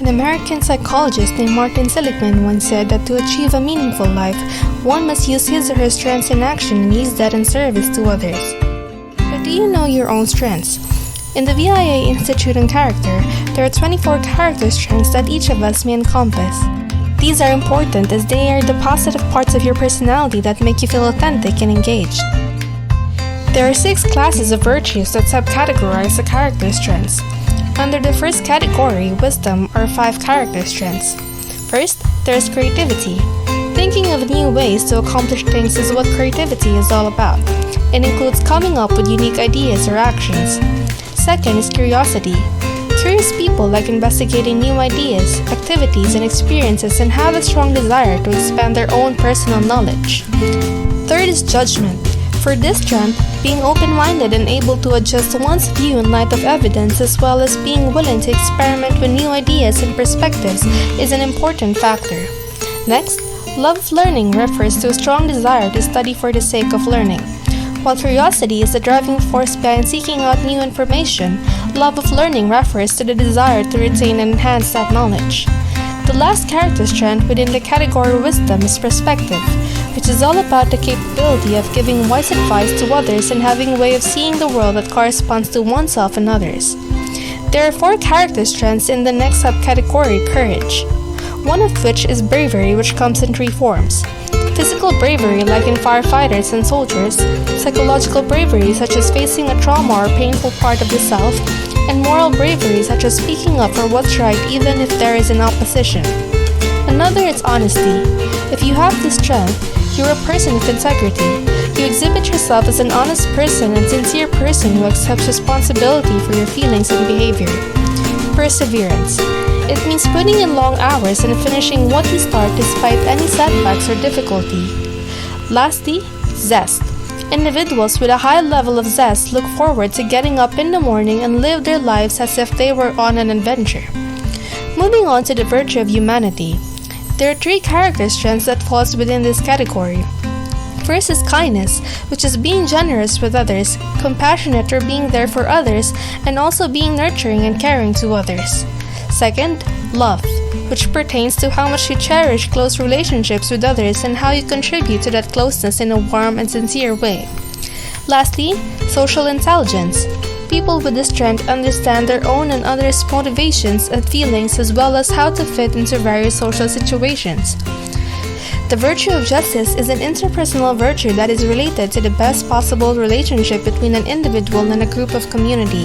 An American psychologist named Martin Seligman once said that to achieve a meaningful life, one must use his or her strengths in action and use that in service to others. But do you know your own strengths? In the VIA Institute on Character, there are 24 character strengths that each of us may encompass. These are important as they are the positive parts of your personality that make you feel authentic and engaged. There are 6 classes of virtues that subcategorize the character strengths. Under the first category, wisdom, are 5 character strengths. First, there is creativity. Thinking of new ways to accomplish things is what creativity is all about. It includes coming up with unique ideas or actions. Second is curiosity. Curious people like investigating new ideas, activities, and experiences and have a strong desire to expand their own personal knowledge. Third is judgment. For this strength, being open-minded and able to adjust one's view in light of evidence as well as being willing to experiment with new ideas and perspectives is an important factor. Next, love of learning refers to a strong desire to study for the sake of learning. While curiosity is the driving force behind seeking out new information, love of learning refers to the desire to retain and enhance that knowledge. The last character strength within the category wisdom is perspective, which is all about the capability of giving wise advice to others and having a way of seeing the world that corresponds to oneself and others. There are 4 character strengths in the next subcategory, courage. One of which is bravery, which comes in 3 forms. Physical bravery, like in firefighters and soldiers, psychological bravery, such as facing a trauma or painful part of the self, and moral bravery, such as speaking up for what's right even if there is an opposition. Another is honesty. If you have this strength, you're a person of integrity. You exhibit yourself as an honest person and sincere person who accepts responsibility for your feelings and behavior. Perseverance. It means putting in long hours and finishing what you start despite any setbacks or difficulty. Lastly, zest. Individuals with a high level of zest look forward to getting up in the morning and live their lives as if they were on an adventure. Moving on to the virtue of humanity. There are 3 character strengths that falls within this category. First is kindness, which is being generous with others, compassionate or being there for others, and also being nurturing and caring to others. Second, love, which pertains to how much you cherish close relationships with others and how you contribute to that closeness in a warm and sincere way. Lastly, social intelligence. People with this strength understand their own and others' motivations and feelings as well as how to fit into various social situations. The virtue of justice is an interpersonal virtue that is related to the best possible relationship between an individual and a group of community.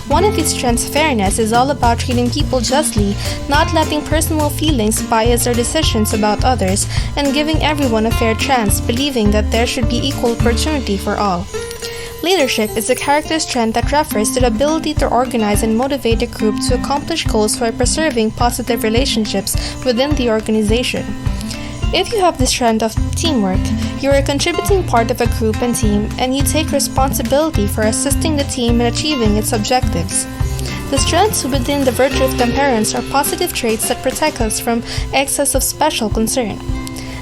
One of its strengths, fairness, is all about treating people justly, not letting personal feelings bias our decisions about others, and giving everyone a fair chance, believing that there should be equal opportunity for all. Leadership is a character strength that refers to the ability to organize and motivate a group to accomplish goals while preserving positive relationships within the organization. If you have the strength of teamwork, you are a contributing part of a group and team, and you take responsibility for assisting the team in achieving its objectives. The strengths within the virtue of temperance are positive traits that protect us from excess of special concern.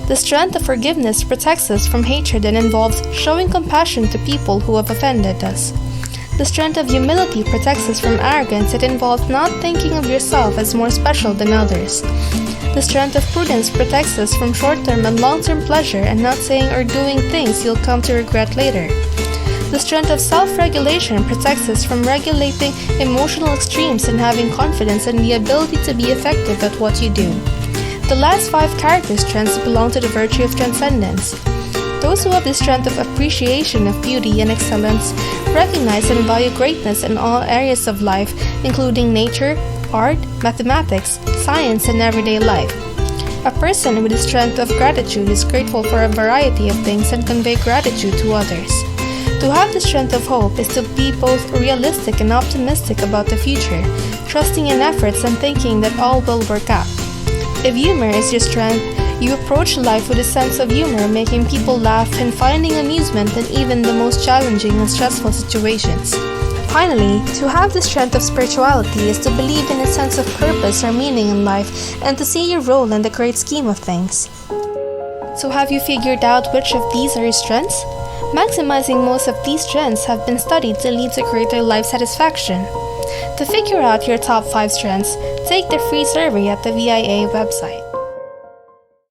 The strength of forgiveness protects us from hatred and involves showing compassion to people who have offended us. The strength of humility protects us from arrogance. It involves not thinking of yourself as more special than others. The strength of prudence protects us from short-term and long-term pleasure and not saying or doing things you'll come to regret later. The strength of self-regulation protects us from regulating emotional extremes and having confidence in the ability to be effective at what you do. The last 5 character strengths belong to the virtue of transcendence. Those who have the strength of appreciation of beauty and excellence recognize and value greatness in all areas of life, including nature, art, mathematics, science, and everyday life. A person with the strength of gratitude is grateful for a variety of things and convey gratitude to others. To have the strength of hope is to be both realistic and optimistic about the future, trusting in efforts and thinking that all will work out. If humor is your strength, you approach life with a sense of humor, making people laugh and finding amusement in even the most challenging and stressful situations. Finally, to have the strength of spirituality is to believe in a sense of purpose or meaning in life and to see your role in the great scheme of things. So have you figured out which of these are your strengths? Maximizing most of these strengths have been studied to lead to greater life satisfaction. To figure out your top 5 strengths, take the free survey at the VIA website.